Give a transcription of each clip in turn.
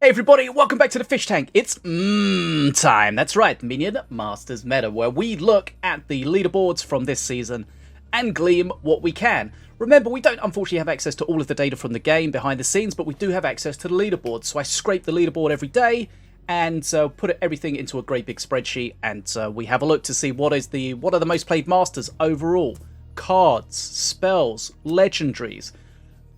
Hey everybody, welcome back to the Fish Tank. It's time. That's right, Minion Masters meta, where we look at the leaderboards from this season and glean what we can. Remember, we don't unfortunately have access to all of the data from the game behind the scenes, but we do have access to the leaderboard. So I scrape the leaderboard every day and put everything into a great big spreadsheet, and we have a look to see what are the most played masters overall. Cards, spells, legendaries.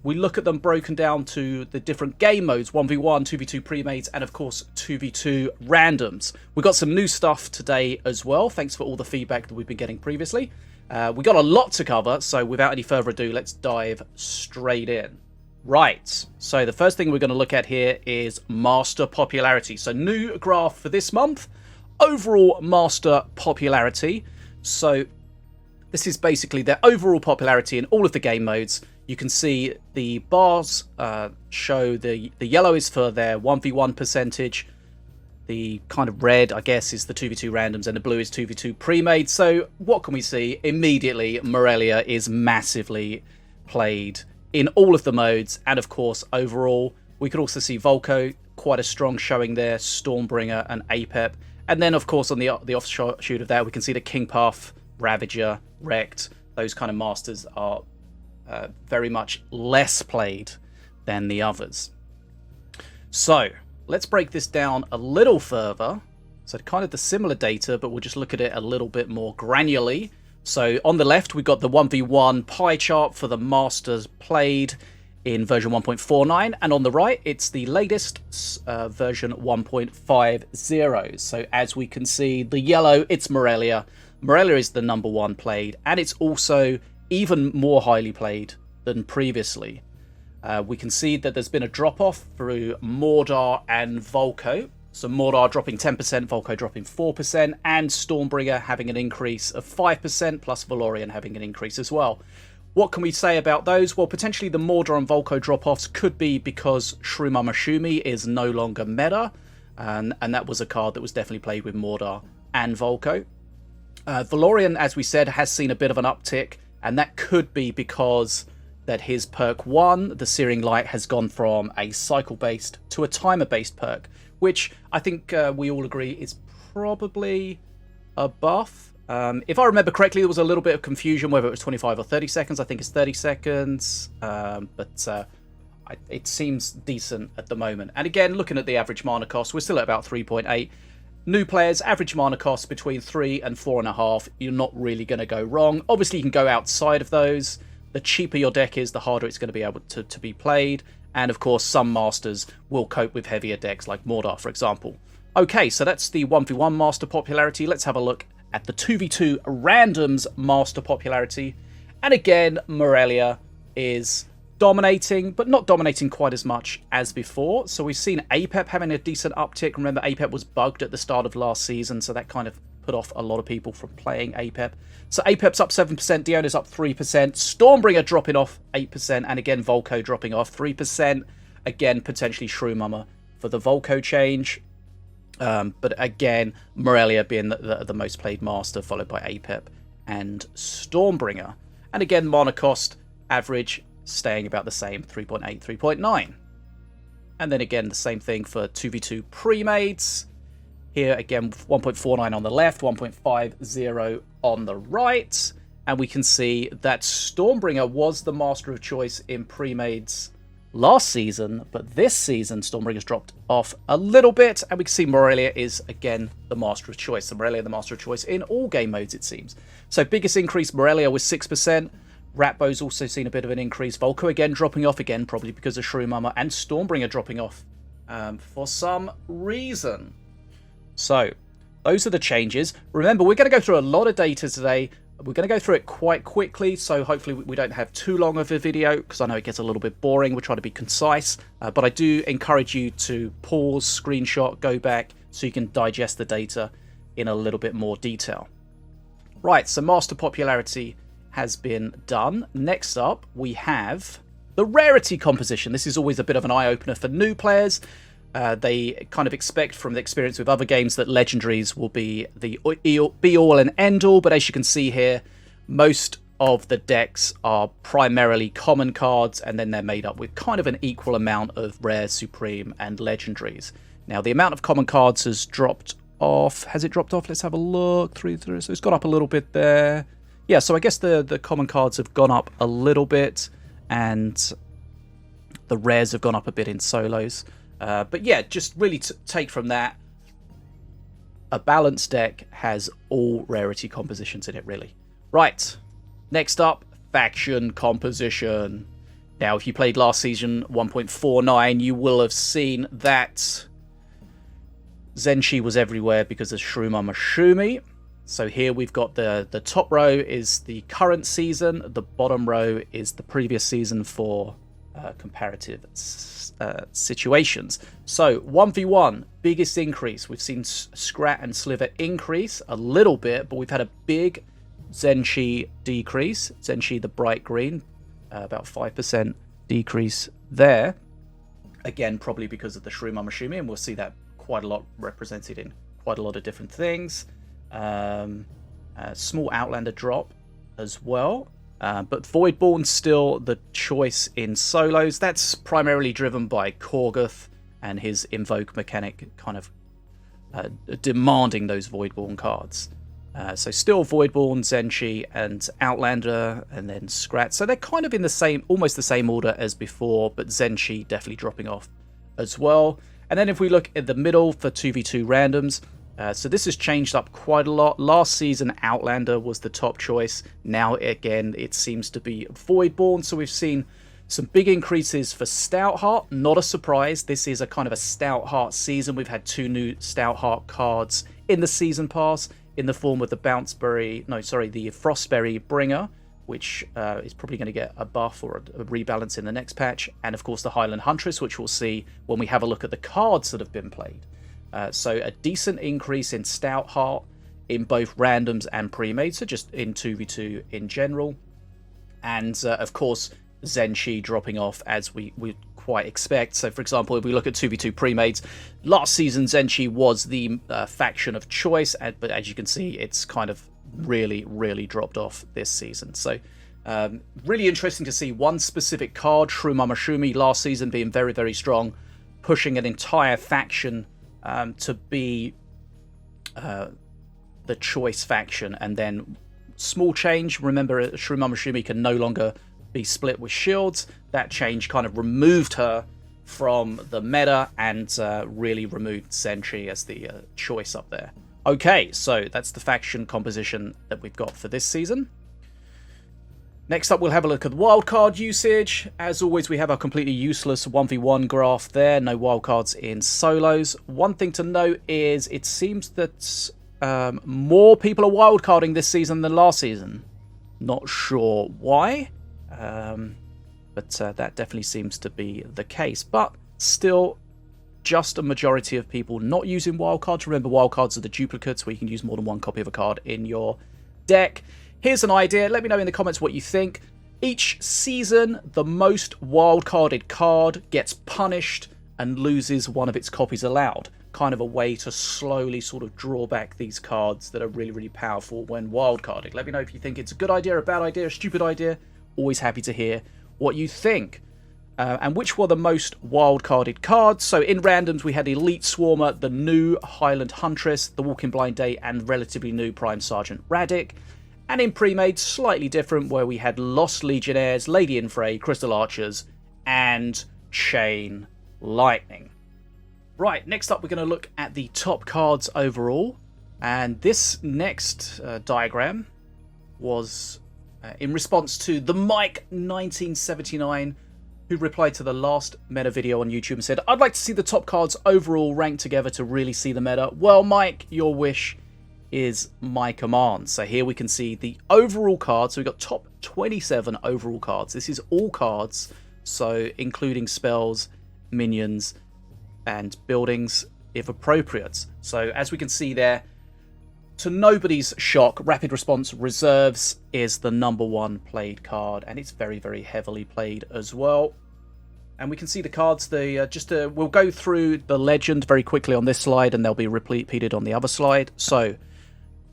We look at them broken down to the different game modes, 1v1, 2v2 pre-mates, and of course 2v2 randoms. We got some new stuff today as well, thanks for all the feedback that we've been getting previously. We got a lot to cover, so without any further ado, let's dive straight in. Right, so the first thing we're going to look at here is master popularity. So new graph for this month, overall master popularity. So this is basically their overall popularity in all of the game modes. You can see the bars show the yellow is for their 1v1 percentage. The kind of red, I guess, is the 2v2 randoms, and the blue is 2v2 pre-made. So what can we see? Immediately, Morellia is massively played in all of the modes. And of course, overall, we could also see VOLCO, quite a strong showing there, Stormbringer and APEP. And then, of course, on the offshoot of that, we can see the King Path, Ravager, Wrecked. Those kind of masters are very much less played than the others. So let's break this down a little further. So kind of the similar data, but we'll just look at it a little bit more granularly. So on the left, we've got the 1v1 pie chart for the masters played in version 1.49, and on the right, it's the latest version 1.50. So as we can see, the yellow, it's Morellia. Morellia is the #1 played, and it's also even more highly played than previously. We can see that there's been a drop-off through MORDAR and VOLCO. So MORDAR dropping 10%, VOLCO dropping 4%, and Stormbringer having an increase of 5%, plus VALORIAN having an increase as well. What can we say about those? Well, potentially the MORDAR and VOLCO drop-offs could be because Shrumama Shumi is no longer meta, and that was a card that was definitely played with MORDAR and VOLCO. VALORIAN, as we said, has seen a bit of an uptick, and that could be because that his perk 1, the Searing Light, has gone from a cycle-based to a timer-based perk, which I think we all agree is probably a buff. If I remember correctly, there was a little bit of confusion whether it was 25 or 30 seconds. I think it's 30 seconds, but it seems decent at the moment. And again, looking at the average mana cost, we're still at about 3.8. New players, average mana cost between 3 and 4.5. You're not really going to go wrong. Obviously, you can go outside of those. The cheaper your deck is, the harder it's going to be able to be played. And of course, some masters will cope with heavier decks, like MORDAR, for example. Okay, so that's the 1v1 master popularity. Let's have a look at the 2v2 randoms master popularity. And again, Morellia is dominating, but not dominating quite as much as before. So we've seen APEP having a decent uptick. Remember, APEP was bugged at the start of last season, so that kind of put off a lot of people from playing APEP. So APEP's up 7%, DIONA's up 3%, Stormbringer dropping off 8%, and again, VOLCO dropping off 3%. Again, potentially Shrumama for the VOLCO change. But again, Morellia being the most played master, followed by APEP and Stormbringer. And again, mana cost average staying about the same, 3.8, 3.9. And then again, the same thing for 2v2 pre-mates. Here again, 1.49 on the left, 1.50 on the right. And we can see that Stormbringer was the master of choice in pre-mates last season, but this season Stormbringer's dropped off a little bit, and we can see Morellia is again the master of choice. So Morellia the master of choice in all game modes, it seems. So biggest increase, Morellia was 6%. RATBO's also seen a bit of an increase. VOLCO again dropping off again, probably because of Shrumama, and Stormbringer dropping off for some reason. So those are the changes. Remember, we're going to go through a lot of data today. We're going to go through it quite quickly, so hopefully we don't have too long of a video, because I know it gets a little bit boring. We're trying to be concise, but I do encourage you to pause, screenshot, go back, so you can digest the data in a little bit more detail. Right, so master popularity has been done. Next up, we have the rarity composition. This is always a bit of an eye-opener for new players. They kind of expect from the experience with other games that legendaries will be the be-all and end-all, but as you can see here, most of the decks are primarily common cards, and then they're made up with kind of an equal amount of rare, supreme, and legendaries. Now, the amount of common cards has dropped off. Has it dropped off? Let's have a look through. So it's gone up a little bit there. Yeah, so I guess the common cards have gone up a little bit, and the rares have gone up a bit in solos. But yeah, just really to take from that, a balanced deck has all rarity compositions in it, really. Right. Next up, faction composition. Now, if you played last season 1.49, you will have seen that Zenshi was everywhere because of Shruma Mashumi. So here we've got the top row is the current season, the bottom row is the previous season for comparative situations. So 1v1, biggest increase. We've seen Scrat and Sliver increase a little bit, but we've had a big Zenshi decrease. Zenshi the bright green, about 5% decrease there. Again, probably because of the Shruma Mashumi, and we'll see that quite a lot represented in quite a lot of different things. Small Outlander drop as well. But Voidborn's still the choice in solos. That's primarily driven by Korgoth and his invoke mechanic kind of demanding those Voidborn cards. So still Voidborn, Zenshi, and Outlander, and then Scrat. So they're kind of in the same, almost the same order as before, but Zenshi definitely dropping off as well. And then if we look at the middle for 2v2 randoms, so this has changed up quite a lot. Last season, Outlander was the top choice. Now, again, it seems to be Voidborn. So we've seen some big increases for Stoutheart. Not a surprise. This is a kind of a Stoutheart season. We've had 2 new Stoutheart cards in the season pass in the form of the the Frostberry Bringer, which is probably going to get a buff or a rebalance in the next patch. And, of course, the Highland Huntress, which we'll see when we have a look at the cards that have been played. So a decent increase in Stoutheart in both randoms and pre-made, so just in 2v2 in general. And, of course, Zenshi dropping off as we quite expect. So, for example, if we look at 2v2 pre-mades, last season Zenshi was the faction of choice, but as you can see, it's kind of really dropped off this season. So, really interesting to see one specific card, Shruma Mashumi, last season being very strong, pushing an entire faction to be the choice faction, and then small change. Remember, Shruma Mashumi can no longer be split with shields. That change kind of removed her from the meta and really removed Zenshi as the choice up there. Okay, so that's the faction composition that we've got for this season. Next up, we'll have a look at wildcard usage. As always, we have our completely useless 1v1 graph there. No wildcards in solos. One thing to note is it seems that more people are wildcarding this season than last season. Not sure why, but that definitely seems to be the case. But still, just a majority of people not using wildcards. Remember, wildcards are the duplicates where you can use more than one copy of a card in your deck. Here's an idea. Let me know in the comments what you think. Each season, the most wildcarded card gets punished and loses one of its copies allowed. Kind of a way to slowly sort of draw back these cards that are really powerful when wildcarded. Let me know if you think it's a good idea, a bad idea, a stupid idea. Always happy to hear what you think. And which were the most wildcarded cards? So in randoms, we had Elite Swarmer, the new Highland Huntress, the Walking Blind Day, and relatively new Prime Sergeant Radic. And in pre-made, slightly different, where we had Lost Legionnaires, Lady Infray, Crystal Archers, and Chain Lightning. Right, next up we're going to look at the top cards overall. And this next diagram was in response to the Mike1979, who replied to the last meta video on YouTube and said, "I'd like to see the top cards overall ranked together to really see the meta." Well, Mike, your wish is my command. So here we can see the overall cards. So we've got top 27 overall cards. This is all cards, so including spells, minions, and buildings if appropriate. So as we can see there, to nobody's shock, Rapid Response Reserves is the #1 played card, and it's very heavily played as well. And we can see the cards. We'll go through the legend very quickly on this slide, and they'll be repeated on the other slide. So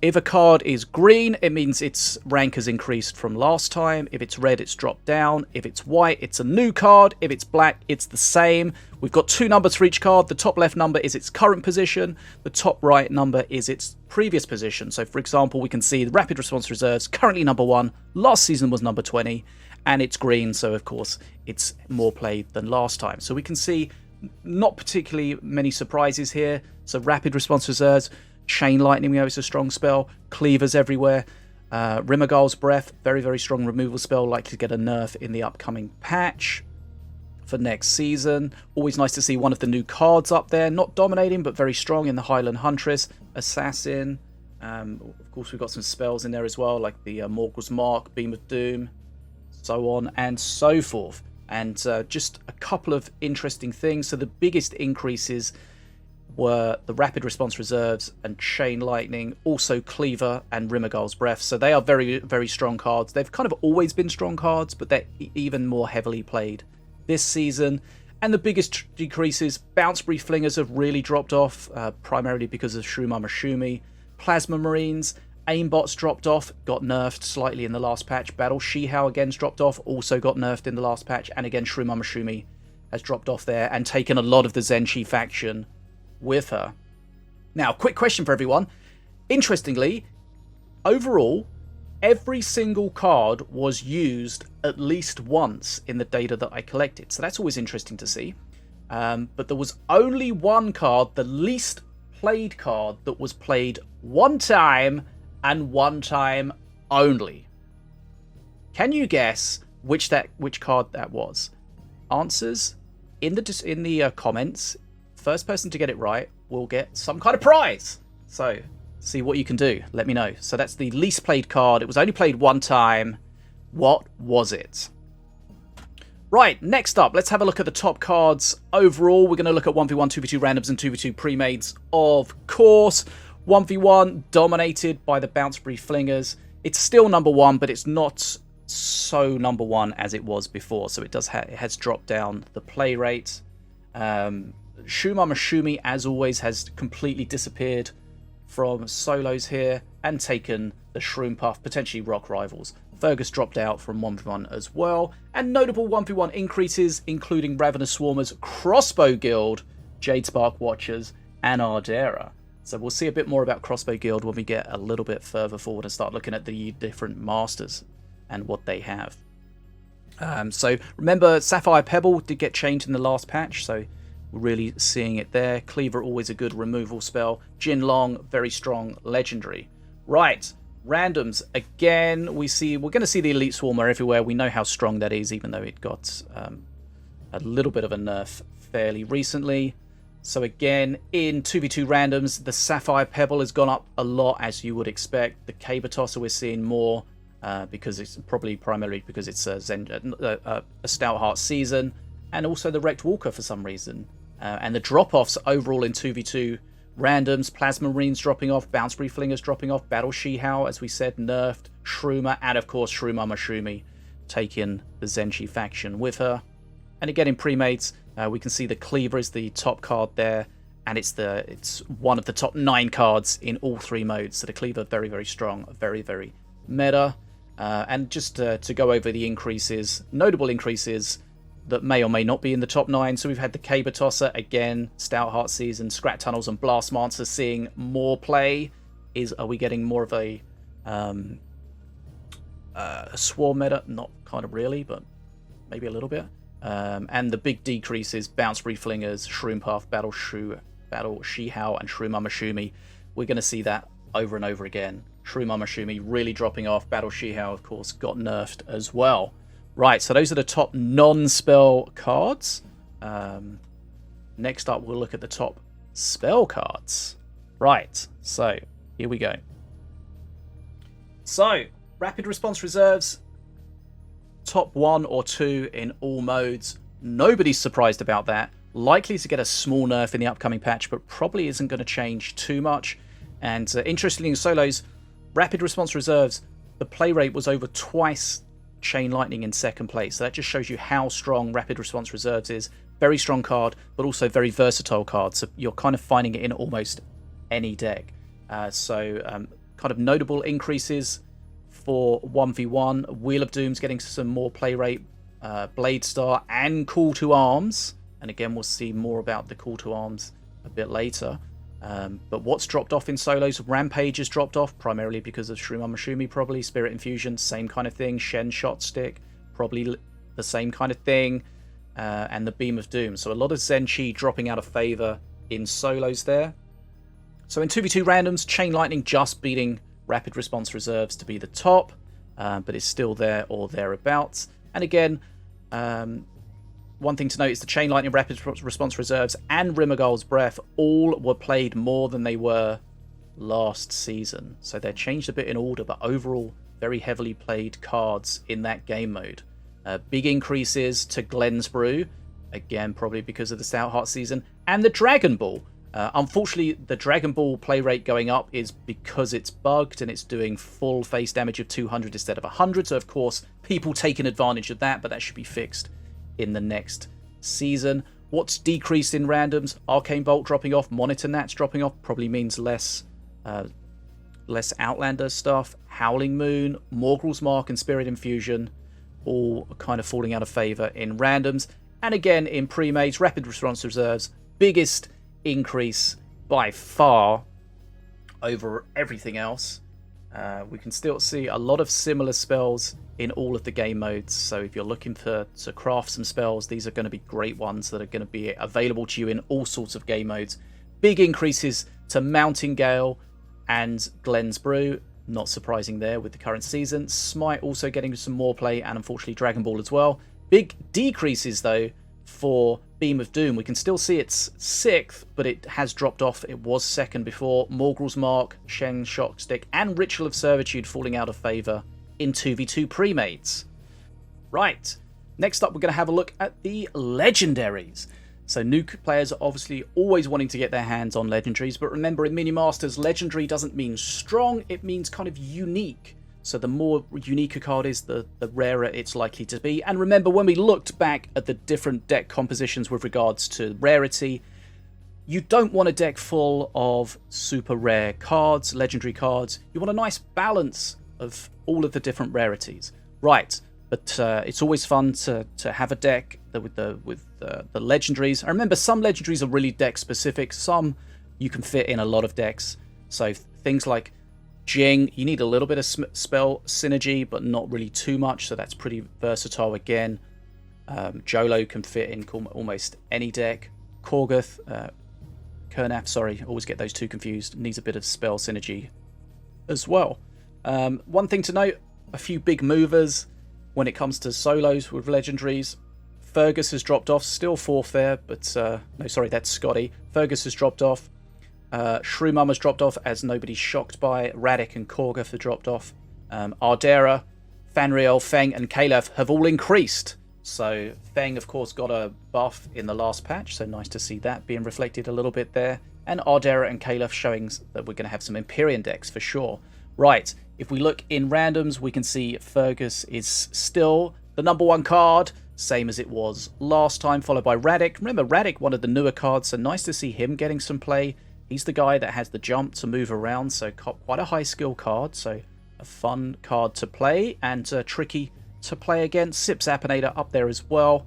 If a card is green, it means its rank has increased from last time. If it's red, it's dropped down. If it's white, it's a new card. If it's black, it's the same. We've got 2 numbers for each card. The top left number is its current position. The top right number is its previous position. So, for example, we can see the Rapid Response Reserves, currently number 1. Last season was number 20. And it's green, so of course, it's more played than last time. So we can see not particularly many surprises here. So Rapid Response Reserves, Chain Lightning, we know it's a strong spell. Cleavers everywhere. Rimagal's Breath, very, very strong removal spell. Likely to get a nerf in the upcoming patch for next season. Always nice to see one of the new cards up there. Not dominating, but very strong in the Highland Huntress. Assassin. Of course, we've got some spells in there as well, like the Morgul's Mark, Beam of Doom, so on and so forth. And just a couple of interesting things. So the biggest increases were the Rapid Response Reserves and Chain Lightning, also Cleaver and Rimagal's Breath. So they are very, very strong cards. They've kind of always been strong cards, but they're even more heavily played this season. And the biggest decreases, Bounceberry Flingers have really dropped off, primarily because of Shruma Mashumi. Plasma Marines, Aimbots dropped off, got nerfed slightly in the last patch. Battle Shihao again's dropped off, also got nerfed in the last patch. And again, Shruma Mashumi has dropped off there and taken a lot of the Zenshi faction with her. Now, quick question for everyone. Interestingly, overall, every single card was used at least once in the data that I collected. So that's always interesting to see. But there was only one card, the least played card, that was played one time and one time only. Can you guess which card that was? Answers in the comments. First person to get it right will get some kind of prize. So, see what you can do. Let me know. So that's the least played card. It was only played one time. What was it? Right, next up, let's have a look at the top cards. Overall, we're going to look at 1v1, 2v2 randoms, and 2v2 pre-mades, of course. 1v1 dominated by the Bounceberry Flingers. It's still number 1, but it's not so number 1 as it was before. So it has dropped down the play rate. Shruma Mashumi, as always, has completely disappeared from solos here and taken the Shroom Puff, potentially Rock Rivals. Fergus dropped out from 1v1 as well. And notable 1v1 increases, including Ravenous Swarmers, Crossbow Guild, Jade Spark Watchers, and Ardera. So we'll see a bit more about Crossbow Guild when we get a little bit further forward and start looking at the different masters and what they have. So remember, Sapphire Pebble did get changed in the last patch, so we're really seeing it there. Cleaver, always a good removal spell. Jin Long, very strong legendary. Right, randoms. Again, we're going to see the Elite Swarmer everywhere. We know how strong that is, even though it got a little bit of a nerf fairly recently. So again, in 2v2 randoms, the Sapphire Pebble has gone up a lot, as you would expect. The Caber Tosser we're seeing more, because it's primarily because it's a Stout Heart season. And also the Wrecked Walker for some reason. And the drop-offs overall in 2v2 randoms, Plasma Marines dropping off, Bounceberry Flingers dropping off, Battle Shihao, as we said, nerfed, Shruma, and of course Shruma Mashumi taking the Zenshi faction with her. And again in pre-mates, we can see the Cleaver is the top card there, and it's one of the top 9 cards in all 3 modes. So the Cleaver, very, very strong, very, very meta. And just to go over the increases, notable increases that may or may not be in the top 9. So we've had the Caber Tosser, again, Stout Heart season, Scrat Tunnels and Blastmancer seeing more play. Are we getting more of a Swarm meta? Not kind of really, but maybe a little bit. And the big decreases, Bounceberry Flingers, Shroom Puff, Battle Shihao, and Shruma Mashumi. We're going to see that over and over again. Shruma Mashumi really dropping off. Battle Shihao, of course, got nerfed as well. Right, so those are the top non-spell cards. Next up, we'll look at the top spell cards. Right, so here we go. So, Rapid Response Reserves, top 1 or 2 in all modes. Nobody's surprised about that. Likely to get a small nerf in the upcoming patch, but probably isn't going to change too much. And interestingly, in solos, Rapid Response Reserves, the play rate was over twice Chain Lightning in second place. So that just shows you how strong Rapid Response Reserves is. Very strong card, but also very versatile card. So you're kind of finding it in almost any deck. kind of notable increases for 1v1. Wheel of Doom's getting some more play rate, Blade Star and Call to Arms. And again, we'll see more about the Call to Arms a bit later. But what's dropped off in solos? Rampage has dropped off, primarily because of Shroomamashumi, probably. Spirit Infusion, same kind of thing. Shen Shot Stick, probably the same kind of thing. And the Beam of Doom. So a lot of Zenchi dropping out of favour in solos there. So in 2v2 randoms, Chain Lightning just beating Rapid Response Reserves to be the top. But it's still there or thereabouts. And again, one thing to note is the Chain Lightning, Rapid Response Reserves, and Rimagal's Breath all were played more than they were last season. So they're changed a bit in order, but overall, very heavily played cards in that game mode. Big increases to Glenn's Brew, again, probably because of the Stout Heart season, and the Dragon Ball. Unfortunately, the Dragon Ball play rate going up is because it's bugged and it's doing full face damage of 200 instead of 100. So, of course, people taking advantage of that, but that should be fixed in the next season. What's decreased in randoms? Arcane Bolt dropping off, Monitor Nats dropping off, probably means less Outlander stuff. Howling Moon, Morgul's Mark, and Spirit Infusion all kind of falling out of favour in randoms. And again, in pre-mates, Rapid Response Reserves, biggest increase by far over everything else. We can still see a lot of similar spells in all of the game modes, so if you're looking to craft some spells, these are going to be great ones that are going to be available to you in all sorts of game modes. Big increases to Mountain Gale and Glenn's Brew, not surprising there with the current season. Smite also getting some more play, and unfortunately Dragon Ball as well. Big decreases though for Beam of Doom. We can still see it's 6th, but it has dropped off. It was 2nd before. Morgul's Mark, Shen Shot Stick, and Ritual of Servitude falling out of favour in 2v2 pre-mates. Right, next up we're going to have a look at the Legendaries. So new players are obviously always wanting to get their hands on Legendaries, but remember in Minion Masters, Legendary doesn't mean strong, it means kind of unique. So the more unique a card is, the rarer it's likely to be. And remember, when we looked back at the different deck compositions with regards to rarity, you don't want a deck full of super rare cards, legendary cards. You want a nice balance of all of the different rarities. Right, but it's always fun to have a deck with the legendaries. I remember some legendaries are really deck specific. Some you can fit in a lot of decks. So things like Jing, you need a little bit of spell synergy, but not really too much, so that's pretty versatile again. Jolo can fit in almost any deck. Korgoth, Kernaf, sorry, always get those two confused, needs a bit of spell synergy as well. One thing to note, a few big movers when it comes to solos with legendaries. Fergus has dropped off, still 4th there, but no, sorry, that's Scotty. Fergus has dropped off. Shroomum has dropped off, as nobody's shocked by. Radic and Korgoth have dropped off. Ardera, Fanriel, Feng, and Caliph have all increased. So Feng, of course, got a buff in the last patch, so nice to see that being reflected a little bit there. And Ardera and Caliph showing that we're going to have some Empyrean decks for sure. Right, if we look in randoms, we can see Fergus is still the #1 card, same as it was last time, followed by Radic. Remember, Radic, one of the newer cards, so nice to see him getting some play. He's the guy that has the jump to move around, so quite a high skill card, so a fun card to play and tricky to play against. Sip Zapinator up there as well.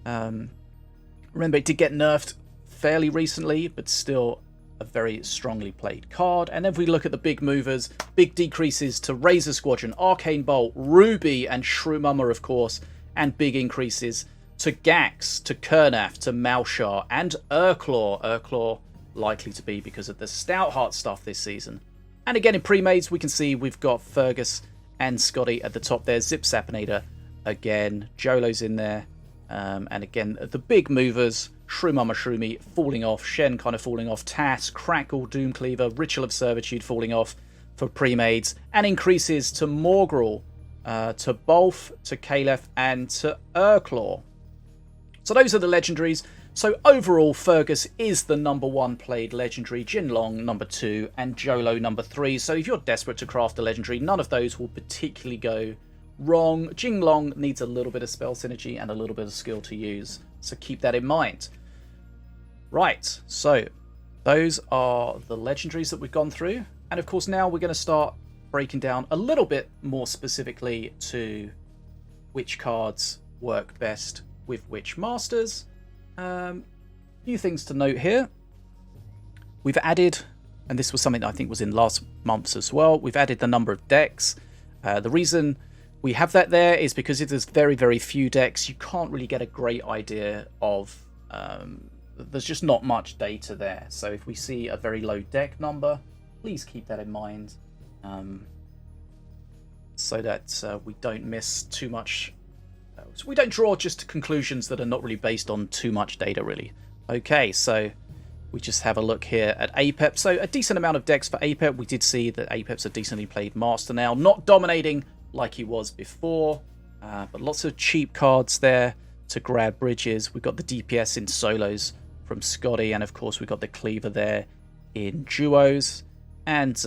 Remember, it did get nerfed fairly recently, but still a very strongly played card. And then if we look at the big movers, big decreases to Razor Squadron, Arcane Bolt, Ruby, and Shroomummer, of course, and big increases to Gax, to Kernaf, to Malshar, and Urclaw. Urclaw likely to be because of the Stout Heart stuff this season. And again, in pre-mades, we can see we've got Fergus and Scotty at the top there. Zip Sapinator again. Jolo's in there. And again, the big movers, Shroomummer Shroomy falling off. Shen kind of falling off. Tass, Crackle, Doomcleaver, Ritual of Servitude falling off for pre-mades. And increases to Morgul, to Bolf, to Caliph, and to Urclaw. So those are the legendaries. So overall, Fergus is the #1 played legendary, Jinlong #2, and Jolo #3. So if you're desperate to craft a legendary, none of those will particularly go wrong. Jinlong needs a little bit of spell synergy and a little bit of skill to use, so keep that in mind. Right, so those are the legendaries that we've gone through. And of course now we're going to start breaking down a little bit more specifically to which cards work best with which masters. Few things to note here. We've added, and this was something that I think was in last month's as well, we've added the number of decks. The reason we have that there is because if there's very, very few decks, you can't really get a great idea of, there's just not much data there. So if we see a very low deck number, please keep that in mind, so that we don't miss too much, so we don't draw just conclusions that are not really based on too much data really. Okay, so we just have a look here at APEP. So a decent amount of decks for APEP. We did see that APEP's a decently played master now, not dominating like he was before, but lots of cheap cards there to grab bridges. We've got the DPS in solos from Scotty, and of course we've got the cleaver there in duos, and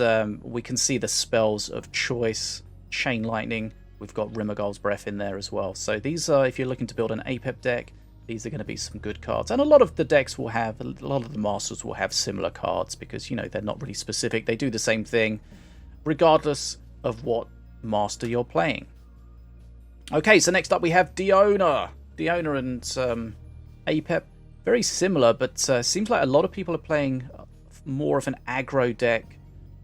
we can see the spells of choice. Chain Lightning, we've got Rimmergul's Breath in there as well. So these are, if you're looking to build an APEP deck, these are going to be some good cards. And a lot of the decks will have, a lot of the masters will have similar cards because, you know, they're not really specific. They do the same thing regardless of what master you're playing. Okay, so next up we have DIONA. DIONA and APEP, very similar, but seems like a lot of people are playing more of an aggro deck,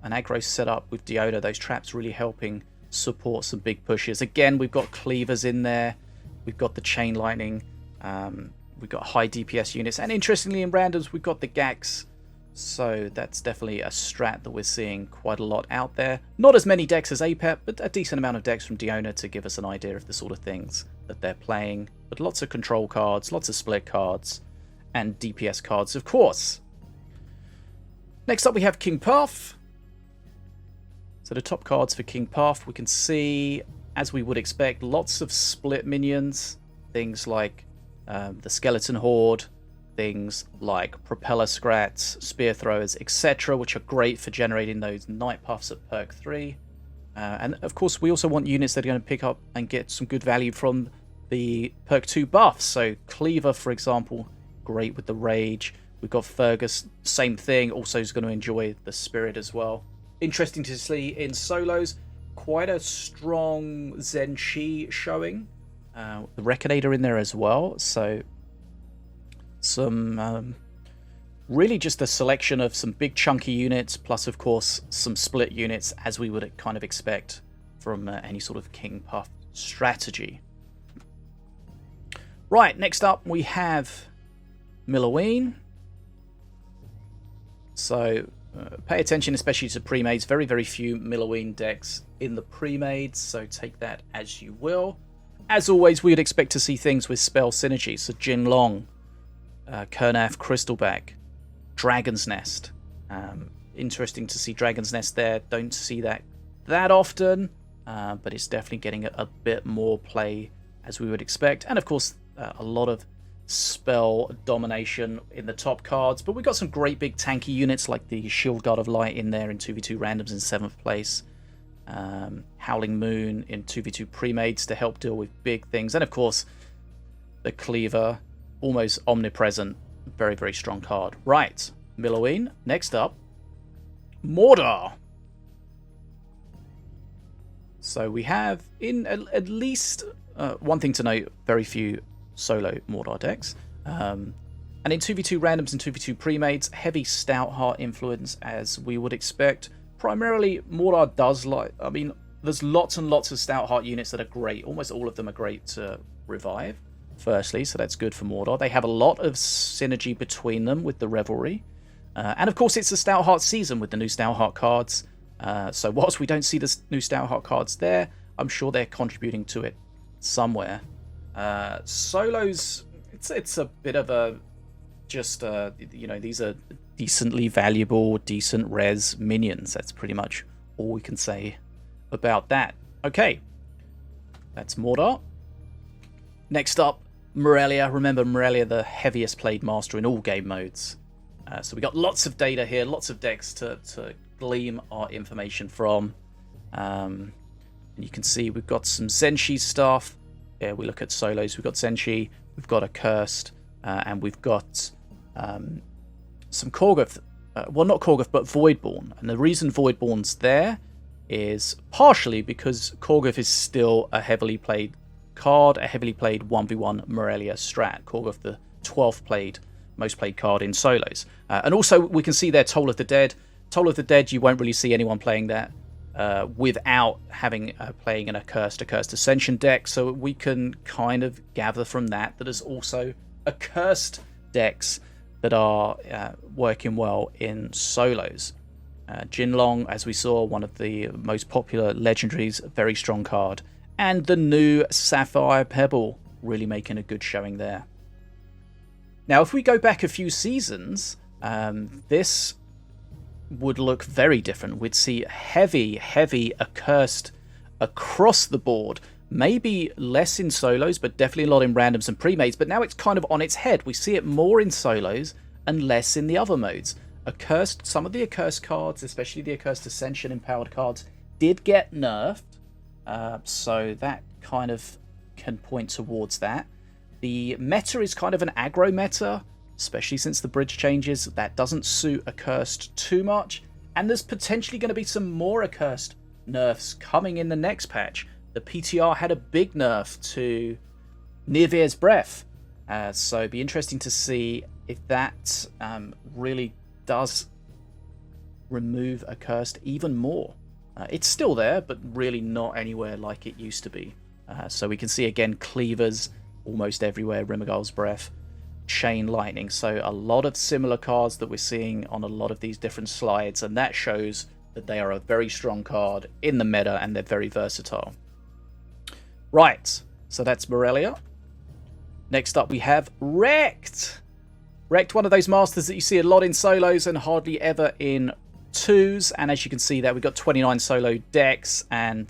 an aggro setup with DIONA. Those traps really helping support some big pushes. Again, we've got cleavers in there. We've got the Chain Lightning. We've got high DPS units, and interestingly in randoms we've got the Gax, so that's definitely a strat that we're seeing quite a lot out there. Not as many decks as APEP, but a decent amount of decks from DIONA to give us an idea of the sort of things that they're playing. But lots of control cards, lots of split cards, and DPS cards of course. Next up we have King Path. So the top cards for King Path, we can see, as we would expect, lots of split minions, things like the Skeleton Horde, things like Propeller Scrats, Spear Throwers, etc., which are great for generating those Night Puffs at perk 3. And of course we also want units that are going to pick up and get some good value from the perk 2 buffs. So Cleaver, for example, great with the Rage. We've got Fergus, same thing, also is going to enjoy the Spirit as well. Interesting to see in solos, quite a strong Zen Chi showing. The Reckonator in there as well, so some really just a selection of some big chunky units, plus of course some split units, as we would kind of expect from any sort of King Puff strategy. Right, next up we have MILLOWEEN. So pay attention especially to pre-mades. Very, very few MILLOWEEN decks in the pre-mades, so take that as you will. As always, we would expect to see things with spell synergy. So Jinlong, Kurnath Crystalback, Dragon's Nest. Interesting to see Dragon's Nest there. Don't see that often, but it's definitely getting a bit more play as we would expect. And of course, a lot of spell domination in the top cards. But we've got some great big tanky units like the Shield Guard of Light in there in 2v2 randoms in 7th place. Howling Moon in 2v2 pre-mades to help deal with big things, and of course the Cleaver, almost omnipresent, very, very strong card. Right, MILLOWEEN. Next up, MORDAR. So we have, in at least one thing to note, very few solo MORDAR decks, and in 2v2 randoms and 2v2 pre-mades, heavy Stoutheart influence as we would expect. Primarily, MORDAR does like, I mean, there's lots and lots of Stoutheart units that are great. Almost all of them are great to revive, firstly, so that's good for MORDAR. They have a lot of synergy between them with the Revelry. And of course, it's the Stoutheart season with the new Stoutheart cards. So whilst we don't see the new Stoutheart cards there, I'm sure they're contributing to it somewhere. Solos, it's a bit of a, just, you know, these are decently valuable, decent res minions. That's pretty much all we can say about that. Okay, that's MORDAR. Next up, MORELLIA. Remember, MORELLIA, the heaviest played master in all game modes. So we got lots of data here, lots of decks to glean our information from. And you can see we've got some Zenshi stuff. Yeah, we look at solos, we've got Zenshi, we've got Accursed, and we've got some Korgoth well, not Korgoth, but Voidborn. And the reason Voidborn's there is partially because Korgoth is still a heavily played card, a heavily played 1v1 Morellia strat. Korgoth, the 12th most played card in solos. And also, we can see there Toll of the Dead. Toll of the Dead, you won't really see anyone playing that without having playing an accursed Ascension deck. So we can kind of gather from that there's also accursed decks that are working well in solos. Jinlong, as we saw, one of the most popular legendaries, a very strong card. And the new Sapphire Pebble, really making a good showing there. Now, if we go back a few seasons, this would look very different. We'd see heavy accursed across the board. Maybe less in solos, but definitely a lot in randoms and pre-mates. But now it's kind of on its head. We see it more in solos and less in the other modes. Accursed, some of the accursed cards, especially the accursed Ascension empowered cards, did get nerfed. So that kind of can point towards that. The meta is kind of an aggro meta, especially since the bridge changes. That doesn't suit accursed too much. And there's potentially going to be some more accursed nerfs coming in the next patch. The PTR had a big nerf to Nirvir's Breath. So it'd be interesting to see if that really does remove accursed even more. It's still there, but really not anywhere like it used to be. So we can see again cleavers almost everywhere, Rimagal's Breath, Chain Lightning. So a lot of similar cards that we're seeing on a lot of these different slides, and that shows that they are a very strong card in the meta and they're very versatile. Right, so that's Morellia. Next up we have Wrecked. Wrecked, one of those masters that you see a lot in solos and hardly ever in twos. And as you can see there, we've got 29 solo decks and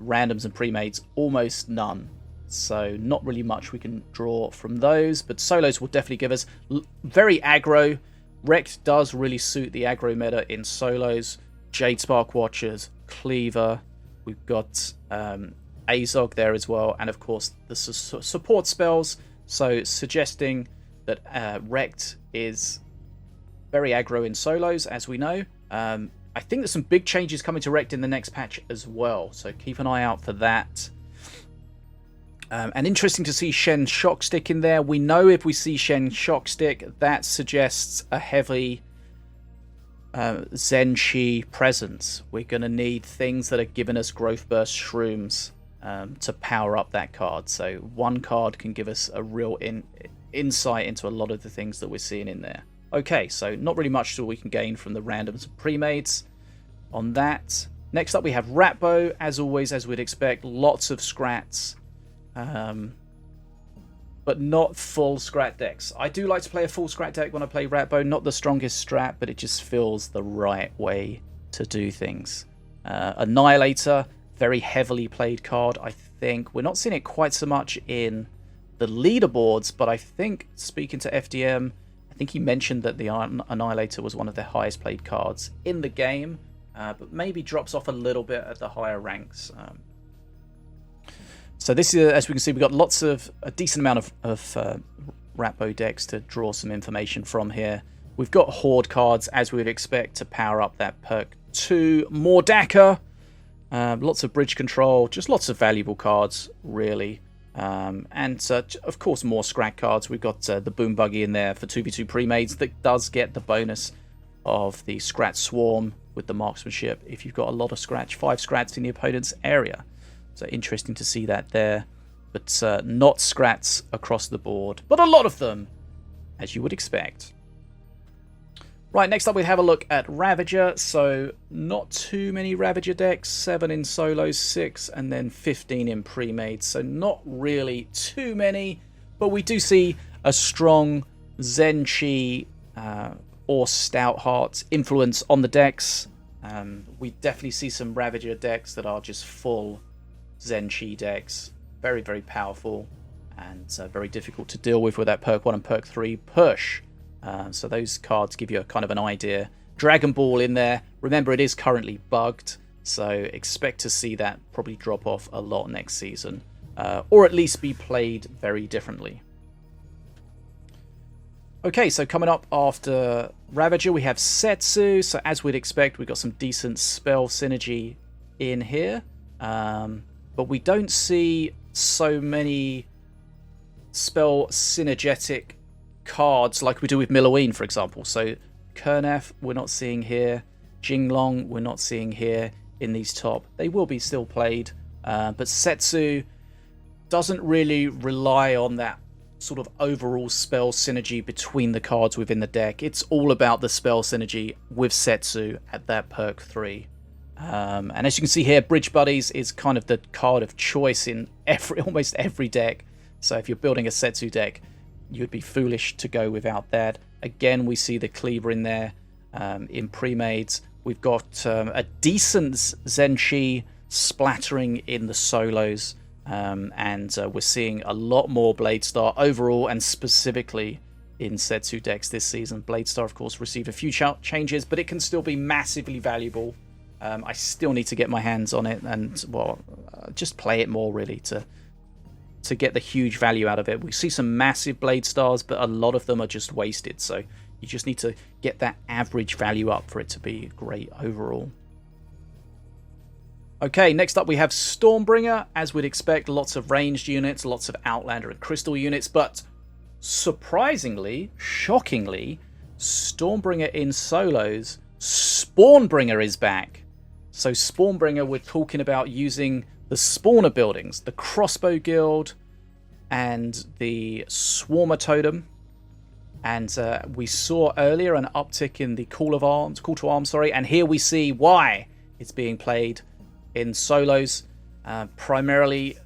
randoms and pre-mates, almost none. So not really much we can draw from those, but solos will definitely give us very aggro. Wrecked does really suit the aggro meta in solos. Jade Spark Watchers, Cleaver, we've got Azog there as well, and of course the support spells, so suggesting that Wrecked is very aggro in solos, as we know. I think there's some big changes coming to Wrecked in the next patch as well, so keep an eye out for that. And interesting to see Shen Shockstick in there. We know if we see Shen Shockstick, that suggests a heavy Zenshi presence. We're going to need things that are giving us Growth Burst Shrooms to power up that card. So one card can give us a real insight into a lot of the things that we're seeing in there. Okay, so not really much that we can gain from the randoms and pre-mates on that. Next up we have RATBO. As always, as we'd expect, lots of scrats. But not full scrat decks. I do like to play a full scrat deck when I play RATBO. Not the strongest strat, but it just feels the right way to do things. Annihilator, very heavily played card, I think. We're not seeing it quite so much in the leaderboards, but I think, speaking to FDM, I think he mentioned that the Annihilator was one of their highest played cards in the game, but maybe drops off a little bit at the higher ranks. So this is, as we can see, we've got a decent amount of RATBO decks to draw some information from here. We've got Horde cards, as we would expect, to power up that perk 2. MORDAR, lots of bridge control, just lots of valuable cards, really. And of course, more scrat cards. We've got the Boom Buggy in there for 2v2 pre-mates that does get the bonus of the Scrat Swarm with the marksmanship if you've got a lot of scratch, 5 scrats in the opponent's area. So interesting to see that there, but not scrats across the board, but a lot of them, as you would expect. Right, next up we have a look at Ravager. So not too many Ravager decks, 7 in solos, 6, and then 15 in pre-made. So not really too many, but we do see a strong Zenshi or Stoutheart influence on the decks. We definitely see some Ravager decks that are just full Zenshi decks, very powerful and very difficult to deal with that perk 1 and perk 3 push. So those cards give you a kind of an idea. Dragon Ball in there, remember it is currently bugged, so expect to see that probably drop off a lot next season, or at least be played very differently. Okay, so coming up after Ravager, we have SETTSU. So as we'd expect, we've got some decent spell synergy in here. But we don't see so many spell synergetic cards like we do with MILLOWEEN, for example. So Kernef, we're not seeing here. Jinglong, we're not seeing here in these top. They will be still played. But SETTSU doesn't really rely on that sort of overall spell synergy between the cards within the deck. It's all about the spell synergy with SETTSU at that perk 3. And as you can see here, Bridge Buddies is kind of the card of choice in almost every deck. So if you're building a SETTSU deck, you'd be foolish to go without that. Again, we see the Cleaver in there. In pre-mades, we've got a decent Zenshi splattering in the solos. And we're seeing a lot more Bladestar overall and specifically in SETTSU decks this season. Bladestar, of course, received a few changes, but it can still be massively valuable. I still need to get my hands on it and, well, just play it more, really, to get the huge value out of it. We see some massive Bladestars, but a lot of them are just wasted, so you just need to get that average value up for it to be great overall. Okay, next up we have Stormbringer. As we'd expect, lots of ranged units, lots of Outlander and Crystal units, but surprisingly, shockingly, Stormbringer in solos, Spawnbringer is back. So Spawnbringer, we're talking about using the spawner buildings, the Crossbow Guild and the Swarmer Totem. And we saw earlier an uptick in the Call to Arms, and here we see why it's being played in solos, primarily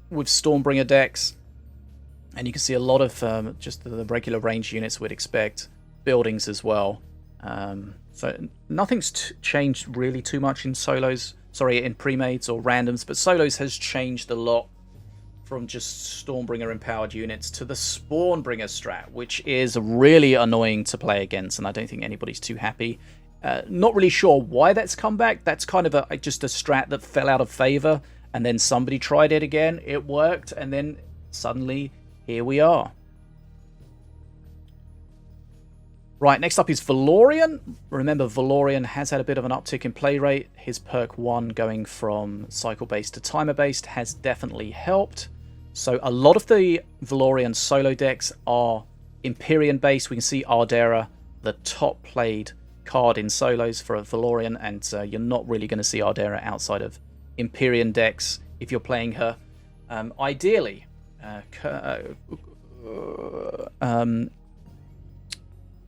with Stormbringer decks. And you can see a lot of just the regular range units we'd expect, buildings as well. So nothing's changed really too much in solos, in pre-mades or randoms, but solos has changed a lot from just Stormbringer empowered units to the Spawnbringer strat, which is really annoying to play against, and I don't think anybody's too happy. Not really sure why that's come back. That's kind of just a strat that fell out of favor, and then somebody tried it again, it worked, and then suddenly here we are. Right, next up is VALORIAN. Remember, VALORIAN has had a bit of an uptick in play rate. His perk 1 going from cycle-based to timer-based has definitely helped. So a lot of the VALORIAN solo decks are Empyrean-based. We can see Ardera, the top played card in solos for a VALORIAN, and you're not really going to see Ardera outside of Empyrean decks if you're playing her. Ideally,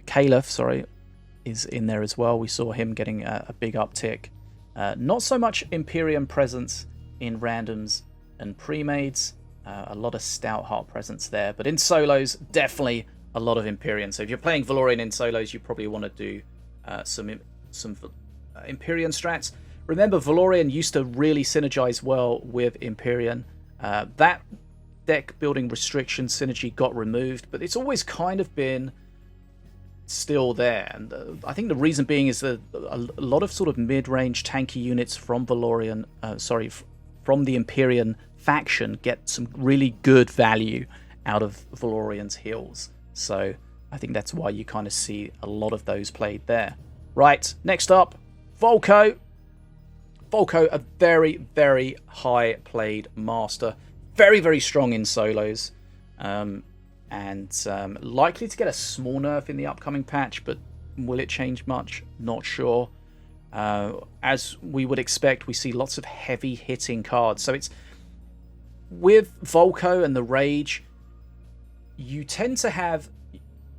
Caliph, is in there as well. We saw him getting a big uptick. Not so much Empyrean presence in randoms and pre-mades. A lot of Stoutheart presence there. But in solos, definitely a lot of Empyrean. So if you're playing VALORIAN in solos, you probably want to do some Empyrean strats. Remember, VALORIAN used to really synergize well with Empyrean. That deck building restriction synergy got removed, but it's always kind of been still there, and I think the reason being is that a lot of sort of mid-range tanky units from VALORIAN, from the Empyrean faction get some really good value out of VALORIAN's heals. So I think that's why you kind of see a lot of those played there. Right, next up, VOLCO. VOLCO, a very, very high played master, very, very strong in solos. And likely to get a small nerf in the upcoming patch, but will it change much? Not sure. As we would expect, we see lots of heavy hitting cards. So it's with VOLCO and the Rage, you tend to have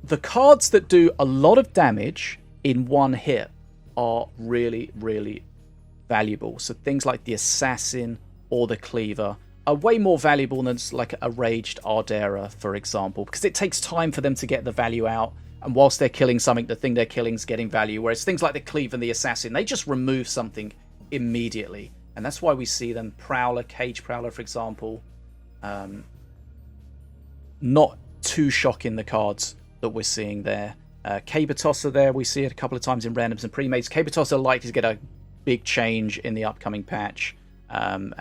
the cards that do a lot of damage in one hit are really, really valuable. So things like the Assassin or the Cleaver are way more valuable than like a Raged Ardera, for example, because it takes time for them to get the value out, and whilst they're killing something, the thing they're killing is getting value, whereas things like the Cleave and the Assassin, they just remove something immediately, and that's why we see them. Prowler, Cage Prowler, for example, not too shocking, the cards that we're seeing there. Caber Tosser there, we see it a couple of times in randoms and pre-mates. Caber Tosser likely to get a big change in the upcoming patch, and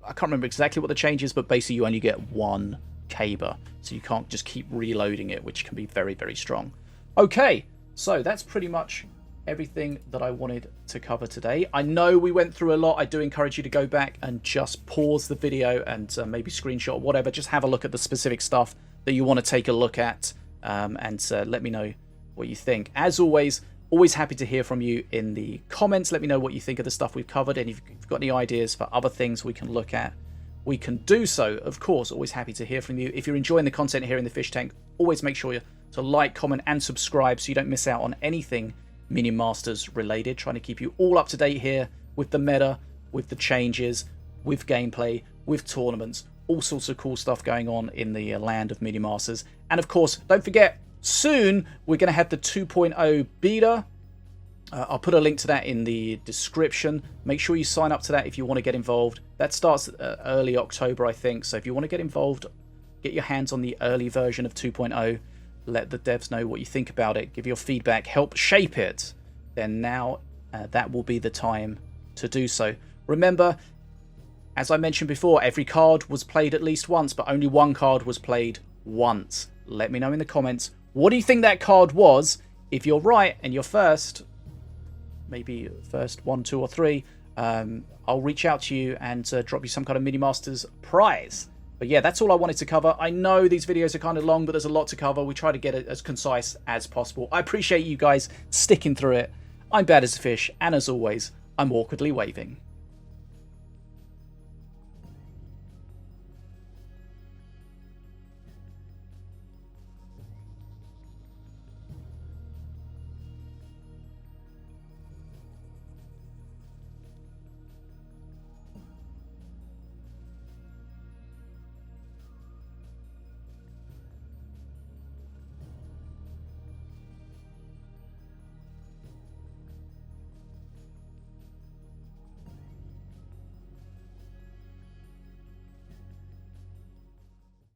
I can't remember exactly what the change is, but basically you only get one caber, so you can't just keep reloading it, which can be very, very strong. Okay, so that's pretty much everything that I wanted to cover today. I know we went through a lot. I do encourage you to go back and just pause the video and maybe screenshot or whatever. Just have a look at the specific stuff that you want to take a look at, and let me know what you think. As always happy to hear from you in the comments. Let me know what you think of the stuff we've covered, and if you've got any ideas for other things we can look at, we can do so. Of course, always happy to hear from you. If you're enjoying the content here in the fish tank, always make sure to like, comment, and subscribe so you don't miss out on anything Minion Masters related. Trying to keep you all up to date here with the meta, with the changes, with gameplay, with tournaments, all sorts of cool stuff going on in the land of Minion Masters. And of course, don't forget, soon we're going to have the 2.0 beta. I'll put a link to that in the description. Make sure you sign up to that if you want to get involved. That starts early October, I think. So if you want to get involved, get your hands on the early version of 2.0. Let the devs know what you think about it. Give your feedback. Help shape it. Then now that will be the time to do so. Remember, as I mentioned before, every card was played at least once, but only one card was played once. Let me know in the comments. What do you think that card was? If you're right and you're first, maybe first 1, 2, or 3, I'll reach out to you and drop you some kind of Minion Masters prize. But yeah, that's all I wanted to cover. I know these videos are kind of long, but there's a lot to cover. We try to get it as concise as possible. I appreciate you guys sticking through it. I'm Bad as a Fish, and as always, I'm awkwardly waving.